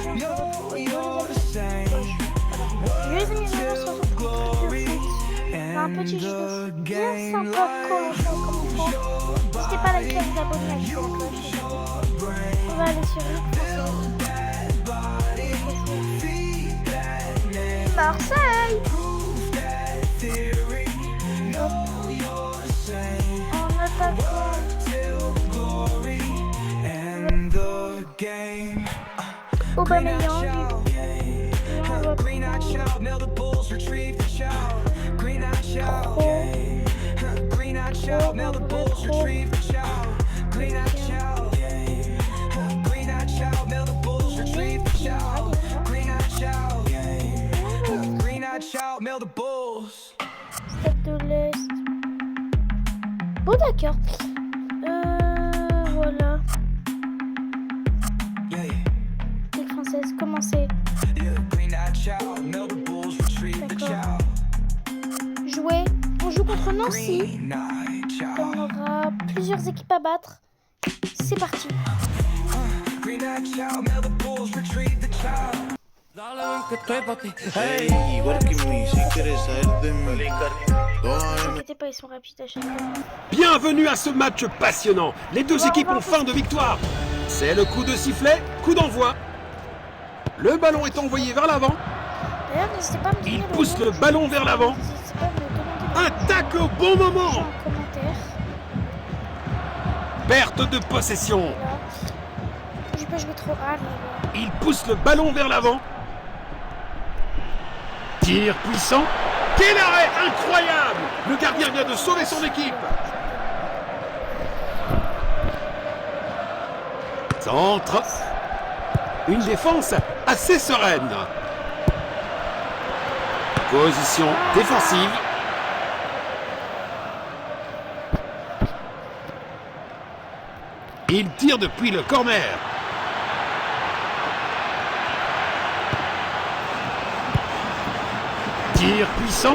Je les ai mis en sur le foot. Un petit jeu de foot bien sympa comme enfant. N'hésitez pas à liker, à vous abonner, à activer la cloche. On va aller sur Ligue française. Marseille. En attaquant. Aubameyang. Stade de l'Est. Bon d'accord. Voilà. Ligue française, commencez. D'accord. Jouer. On joue contre Nancy. On aura plusieurs équipes à battre. C'est parti. Hey, igual que mí, si quieres saber de mí. Ne vous inquiétez pas, ils sont rapides à chaque fois. Bienvenue à ce match passionnant. Les deux équipes ont faim de victoire. C'est le coup de sifflet, coup d'envoi. Le ballon est envoyé vers l'avant. D'ailleurs, n'hésitez pas à me donner Il pousse le ballon vers l'avant. N'hésitez pas à me demander Attaque au bon moment. en commentaire. Perte de possession. Voilà. Je peux jouer trop hard. Il pousse le ballon vers l'avant. Tir puissant. Quel arrêt incroyable! Le gardien vient de sauver son équipe. Centre. Une défense assez sereine. Position défensive. Il tire depuis le corner. Tir puissant.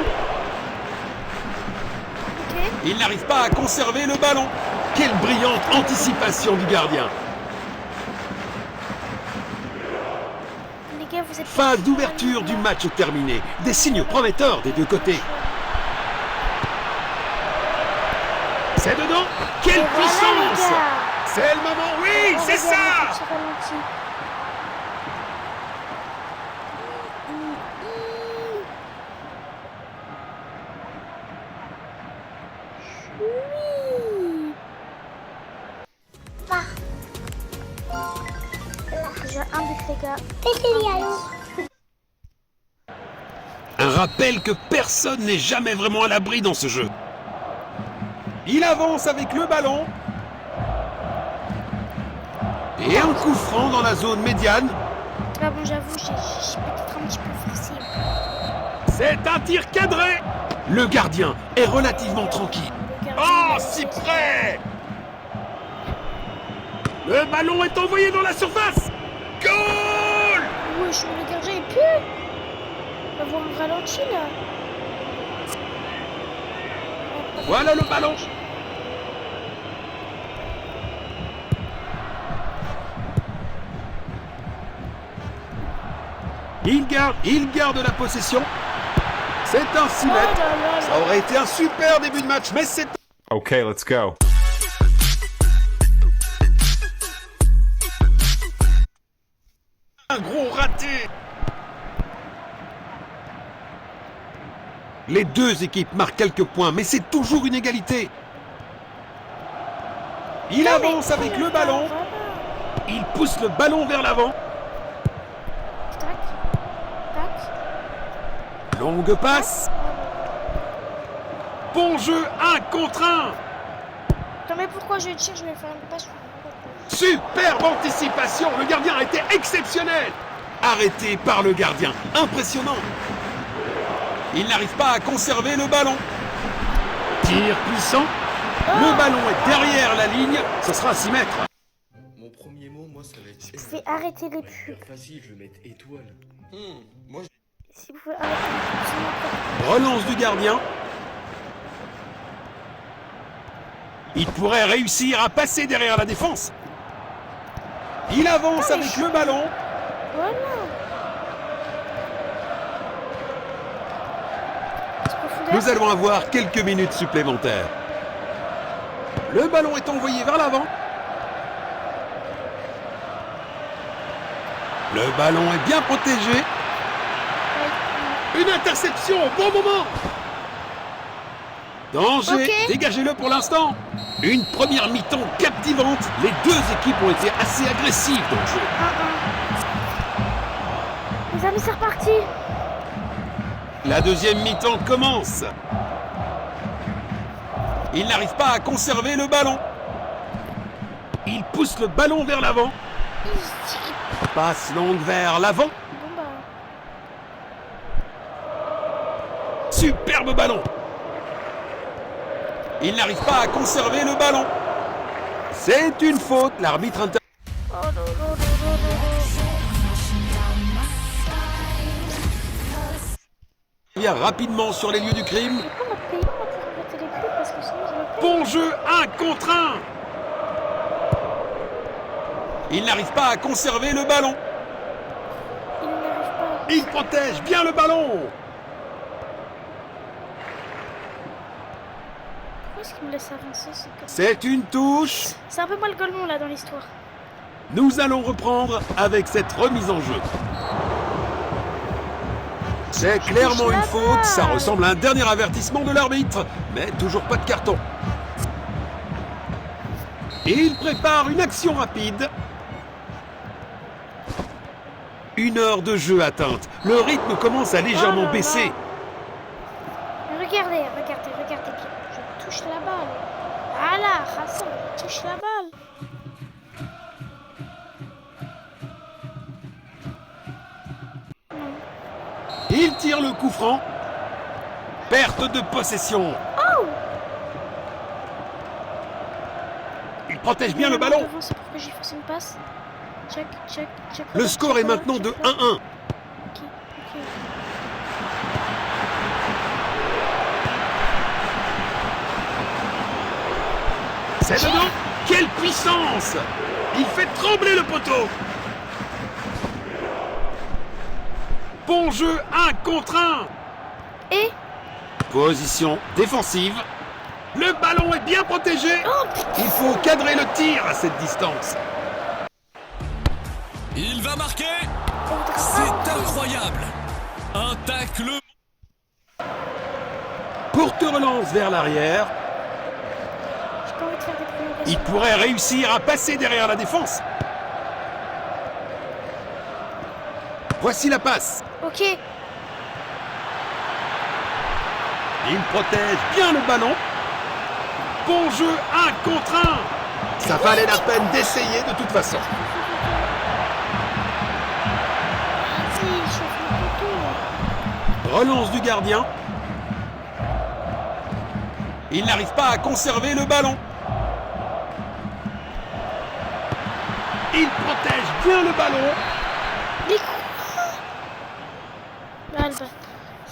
Ok. Il n'arrive pas à conserver le ballon. Quelle brillante anticipation du gardien. Les gars, vous êtes Phase d'ouverture du match terminée. Des signes prometteurs des deux côtés. C'est dedans. Quelle Et voilà, les puissance! gars. C'est le moment, oui, c'est ça! Petit ralenti. Oui. Déjà un but, les gars. Un rappel que personne n'est jamais vraiment à l'abri dans ce jeu. Il avance avec le ballon. Et un coup franc dans la zone médiane. Là, bon, j'avoue, j'ai peut-être un petit peu forcé. C'est un tir cadré. Le gardien est relativement tranquille. Le gardien, Oh, il a- si près! Le ballon est envoyé dans la surface. Goal! Wesh, mais le gardien est plus. On va voir un ralenti là. Voilà le ballon. Il garde la possession. C'est un 6 Oh mètres. là là Ça là. aurait été un super début de match, mais c'est Okay, let's go. un gros raté. Les deux équipes marquent quelques points, mais c'est toujours une égalité. Il avance avec le ballon. Voilà. Il pousse le ballon vers l'avant. Tac. Tac. Longue passe. Bon jeu, 1 contre 1. Non mais pourquoi je tire, je vais faire une passe. Superbe anticipation. Le gardien a été exceptionnel. Arrêté par le gardien. Impressionnant. Il n'arrive pas à conserver le ballon. Tir puissant. Le ballon est derrière la ligne. Ce sera à 6 mètres. Mon premier mot, moi, ça va être. Vous pouvez arrêter les Ouais, pubs. Vas-y, je vais mettre étoile. Moi, Si vous pouvez arrêter les pubs, sinon après- Relance du gardien. Il pourrait réussir à passer derrière la défense. Il avance avec le ballon. Voilà. Profondeur. Nous allons avoir quelques minutes supplémentaires. Le ballon est envoyé vers l'avant. Le ballon est bien protégé. Une interception au bon moment. Danger, Ok. dégagez-le pour l'instant. Une première mi-temps captivante. Les deux équipes ont été assez agressives dans le jeu. 1-1. Les amis, c'est reparti. La deuxième mi-temps commence. Il n'arrive pas à conserver le ballon. Il pousse le ballon vers l'avant. Passe longue vers l'avant. Bon bah. Superbe ballon. Il n'arrive pas à conserver le ballon. C'est une faute. L'arbitre intervient. Oh non, non, non, non, non, non. Rapidement sur les lieux du crime. J'ai pas notre pays pour arrêter les pubs parce que sinon je vais Bon jeu, 1 contre 1. Il n'arrive pas à conserver le ballon. Il n'arrive pas. Il protège bien le ballon. Pourquoi est-ce qu'il me laisse avancer C'est une touche. C'est un peu moi le golemon là dans l'histoire. Nous allons reprendre avec cette remise en jeu. C'est clairement une faute. Ça ressemble à un dernier avertissement de l'arbitre. Mais toujours pas de carton. Et il prépare une action rapide. 1 heure de jeu atteinte. Le rythme commence à légèrement Oh là là. baisser. Regardez, regardez, regardez bien. Je touche la balle. Voilà, Hassan, je touche la balle. Il tire le coup franc. Perte de possession. Oh! Il protège bien le ballon. C'est pourquoi j'ai forcé une passe. Check, check, check. Le score est maintenant de 1-1. Ok, ok. C'est dedans. Quelle puissance! Il fait trembler le poteau. Bon jeu, 1 contre 1. Et Position défensive. Le ballon est bien protégé. oh putain, Il faut cadrer le tir à cette distance. Il va marquer. c'est C'est incroyable. Un tacle. Courte relance vers l'arrière. j'ai pas envie de faire des prolongations. Il pourrait réussir à passer derrière la défense. Voici la passe. Ok, Il protège bien le ballon. Bon jeu, 1 contre 1. Ça valait la peine d'essayer de toute façon. vas-y, chauffe le poteau. Relance du gardien. Il n'arrive pas à conserver le ballon. Il protège bien le ballon. Les coups. Balle, balle.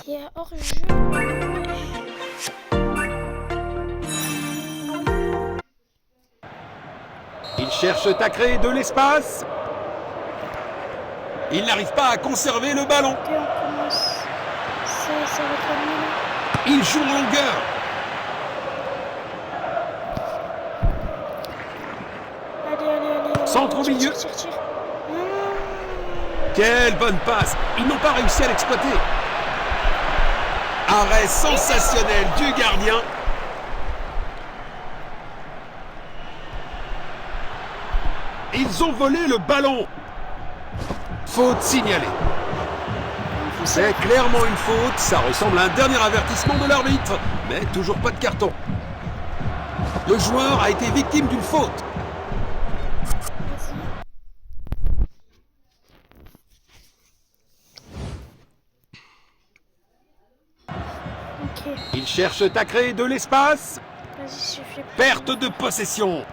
Il y a hors-jeu. Il cherche à créer de l'espace. Il n'arrive pas à conserver le ballon. Ok, on commence. Ça va être nul. Il joue en longueur. Allez, allez, allez. Centre au Tire, milieu. tire, tire, tire. Quelle bonne passe. Ils n'ont pas réussi à l'exploiter. Arrêt sensationnel du gardien. Ils ont volé le ballon. Faute signalée. C'est clairement une faute. Ça ressemble à un dernier avertissement de l'arbitre. Mais toujours pas de carton. Le joueur a été victime d'une faute. Ok, Ils cherchent à créer de l'espace. vas-y, je fais. Perte de possession.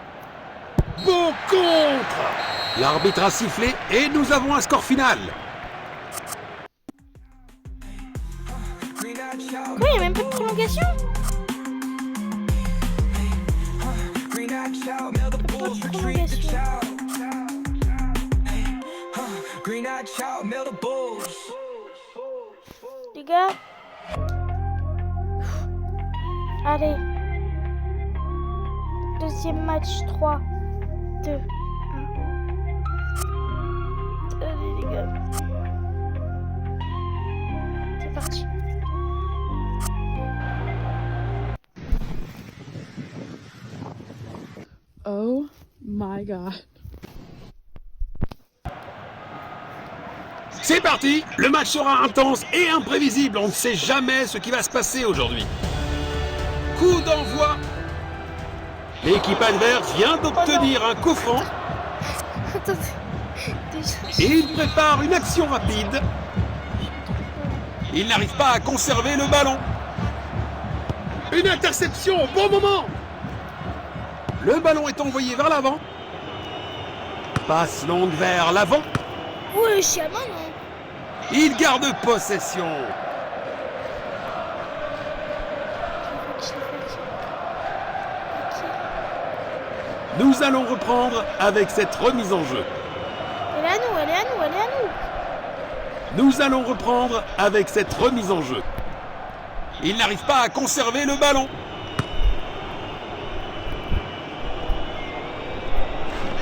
Beau contre. L'arbitre a sifflé et nous avons un score final. Quoi, il n'y a même pas de prolongation? Pas de prolongation. Green-eyed child, Mel the Bulls. Les gars. Allez. Deuxième match, 3, 2, 1. Allez les gars. C'est parti. Oh my god. C'est parti. Le match sera intense et imprévisible. On ne sait jamais ce qui va se passer aujourd'hui. Coup d'envoi. L'équipe adverse vient d'obtenir un coup franc. Attendez. Et il prépare une action rapide. Il n'arrive pas à conserver le ballon. Une interception au bon moment. Le ballon est envoyé vers l'avant. Passe longue vers l'avant. Ouais, Chiaman, non. Il garde possession. Nous allons reprendre avec cette remise en jeu. Elle est à nous, elle est à nous, elle est à nous. Nous allons reprendre avec cette remise en jeu. Il n'arrive pas à conserver le ballon.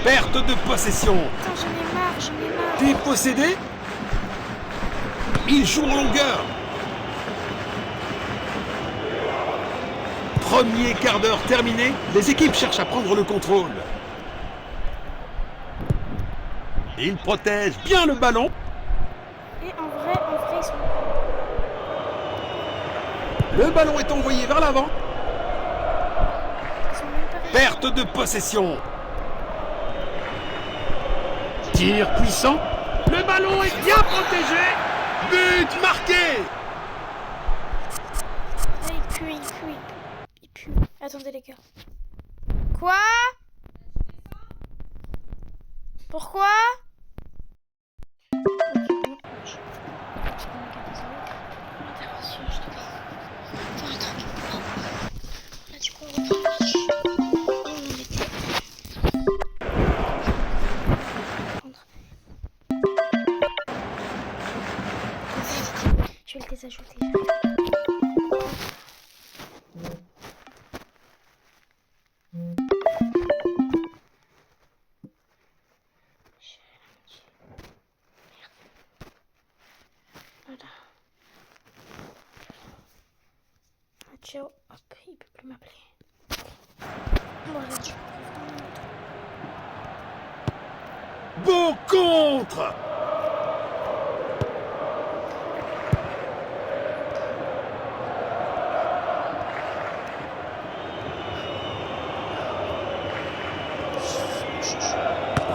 Perte de possession. Putain, j'en ai marre. Dépossédé. Il joue en longueur. Premier quart d'heure terminé. Les équipes cherchent à prendre le contrôle. Il protège bien le ballon. Et en vrai, ils sont... Le ballon est envoyé vers l'avant. Ils sont même pas... Perte de possession. Tir puissant. Le ballon est bien protégé. But marqué. Ah, il pue. Il pue. Attendez les gars. Quoi? Pourquoi? Je vais le désajouter. Voilà. Ciao. Hop, il peut plus m'appeler. Bon, j'ai Beau contre.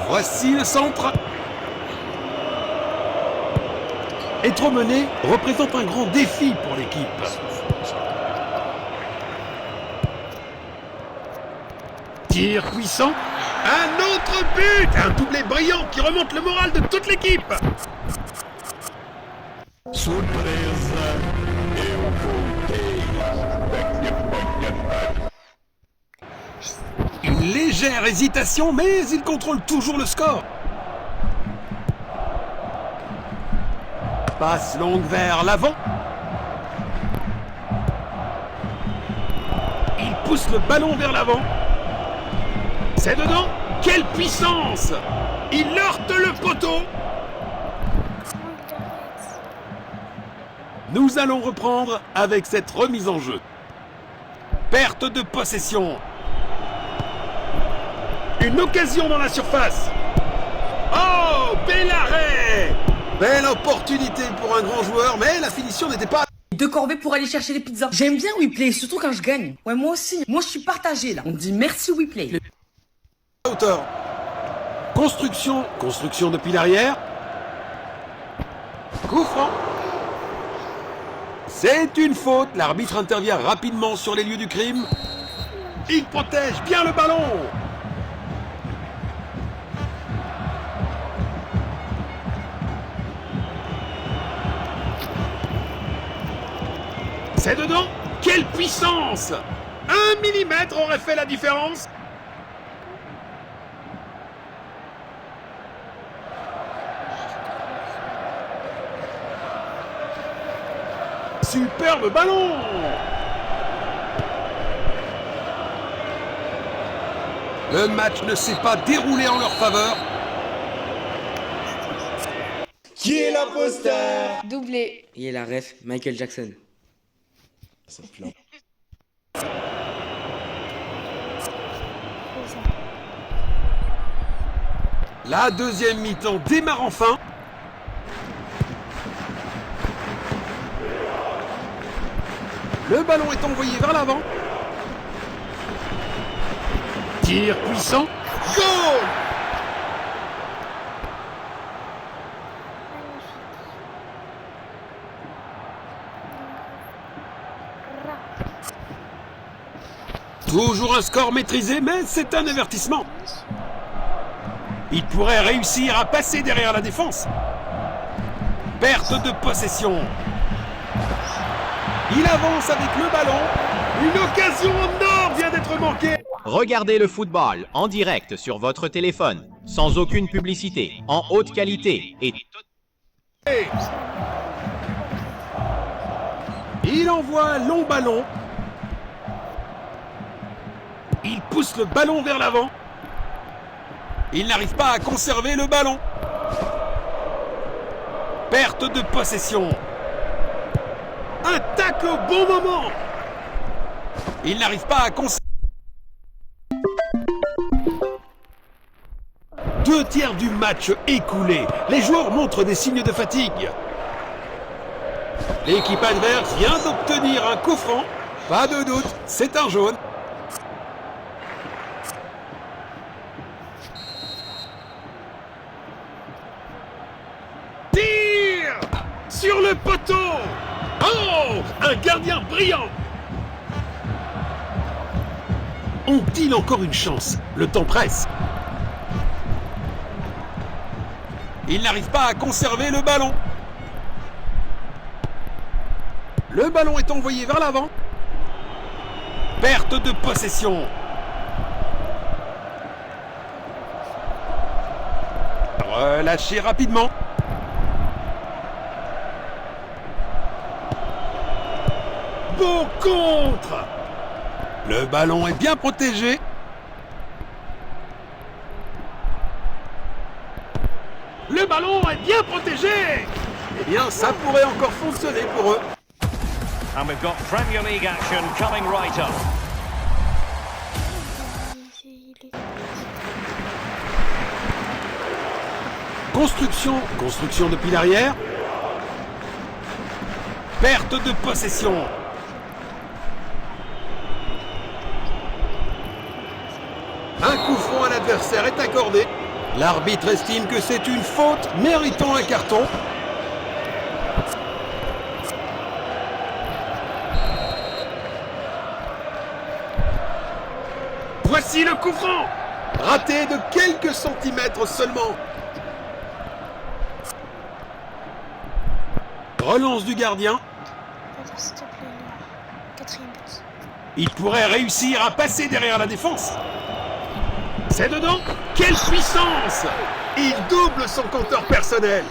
Voici le centre. Être mené représente un grand défi pour l'équipe. Tir puissant. Un autre but. Un doublé brillant qui remonte le moral de toute l'équipe. Une légère hésitation, mais il contrôle toujours le score. Passe longue vers l'avant. Il pousse le ballon vers l'avant. C'est dedans. Quelle puissance! Il heurte le poteau. Nous allons reprendre avec cette remise en jeu. Perte de possession. Une occasion dans la surface. Oh, bel arrêt! Belle opportunité pour un grand joueur, mais la finition n'était pas... 2 corvées pour aller chercher les pizzas. J'aime bien WePlay, surtout quand je gagne. Ouais, moi aussi. Moi, je suis partagé, là. On dit merci WePlay. Hauteur. Construction depuis l'arrière. Coup franc. C'est une faute. L'arbitre intervient rapidement sur les lieux du crime. Il protège bien le ballon. C'est dedans. Quelle puissance! 1 millimètre aurait fait la différence. superbe ballon! Le match ne s'est pas déroulé en leur faveur. Qui est l'imposteur? Doublé. Il est la ref, Michael Jackson. Ça pue la- La deuxième mi-temps démarre enfin. Le ballon est envoyé vers l'avant. Tir puissant. Goal! Toujours un score maîtrisé, mais c'est un avertissement. Il pourrait réussir à passer derrière la défense. Perte de possession. Il avance avec le ballon. Une occasion en or vient d'être manquée. Regardez le football en direct sur votre téléphone, sans aucune publicité, en haute qualité et Il envoie un long ballon. Il pousse le ballon vers l'avant. Il n'arrive pas à conserver le ballon. Perte de possession. Un tacle au bon moment. Il n'arrive pas à conserver. 2/3 du match écoulé. Les joueurs montrent des signes de fatigue. L'équipe adverse vient d'obtenir un coup franc. Pas de doute, c'est un jaune. Tir sur le poteau. Oh, un gardien brillant. Ont-ils encore une chance? Le temps presse. Il n'arrive pas à conserver le ballon. Le ballon est envoyé vers l'avant. Perte de possession. Relâché rapidement. Beau contre. Le ballon est bien protégé. Le ballon est bien protégé. Eh bien, ça pourrait encore fonctionner pour eux. And we've got Premier League action coming right up. Construction depuis l'arrière. Perte de possession. Un coup franc à l'adversaire est accordé. L'arbitre estime que c'est une faute méritant un carton. Voici le coup franc. Raté de quelques centimètres seulement. Relance du gardien. Il pourrait réussir à passer derrière la défense. C'est dedans. Quelle puissance! Il double son compteur personnel.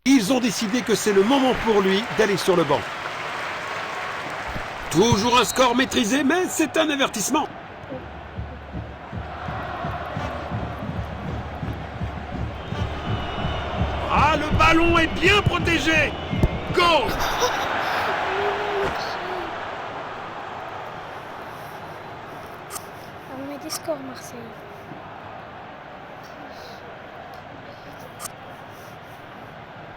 Ils ont décidé que c'est le moment pour lui d'aller sur le banc. Toujours un score maîtrisé, mais c'est un avertissement. Ah, le ballon est bien protégé. Goal! On met des scores, Marseille.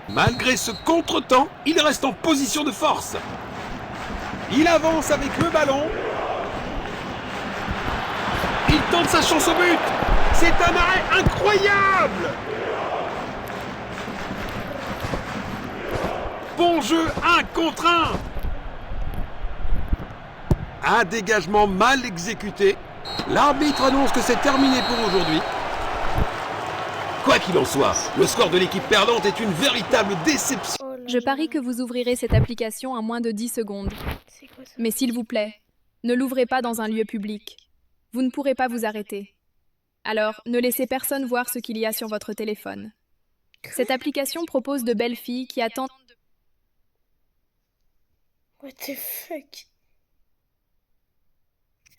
Malgré ce contretemps, il reste en position de force. Il avance avec le ballon. Il tente sa chance au but. C'est un arrêt incroyable. Bon jeu, 1 contre 1. Un dégagement mal exécuté. L'arbitre annonce que c'est terminé pour aujourd'hui. Quoi qu'il en soit, le score de l'équipe perdante est une véritable déception. Je parie que vous ouvrirez cette application en moins de 10 secondes. Mais s'il vous plaît, ne l'ouvrez pas dans un lieu public. Vous ne pourrez pas vous arrêter. Alors, ne laissez personne voir ce qu'il y a sur votre téléphone. Cette application propose de belles filles qui attendent... What the fuck?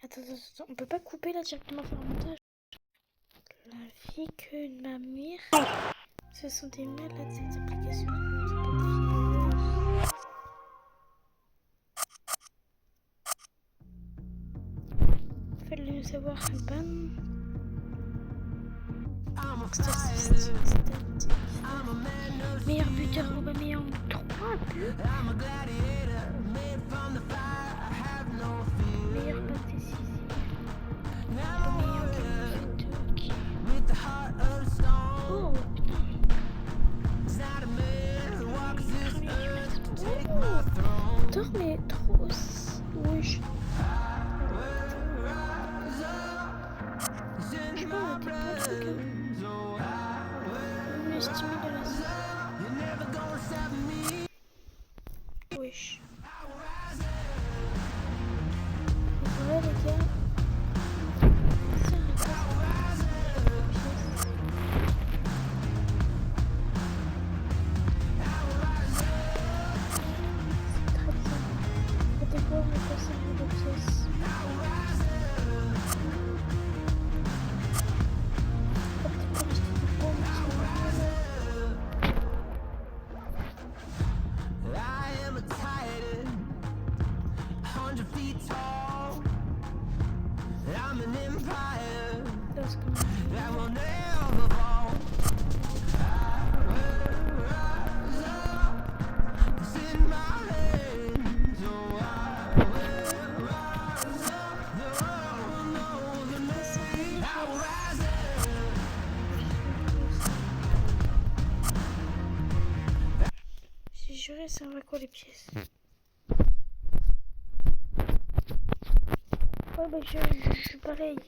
Attends, on peut pas couper là directement faire un montage. La vie que ma mère... Ce sont des malades cette application. Fallait le savoir, ban. Meilleur buteur Aubameyang 3 buts. Meilleur passe décisif. Aubameyang 2, ok. Oh putain. Tort mais trop aussi. Oui. Je sais pas, on était pas truc. On est estimé de la salle. Wesh. Voilà les gars. Ça répond. Très bien. C'était quoi le passage de pièces? J'ai juré, ça va quoi les pièces? Ouais, bah je suis pareil.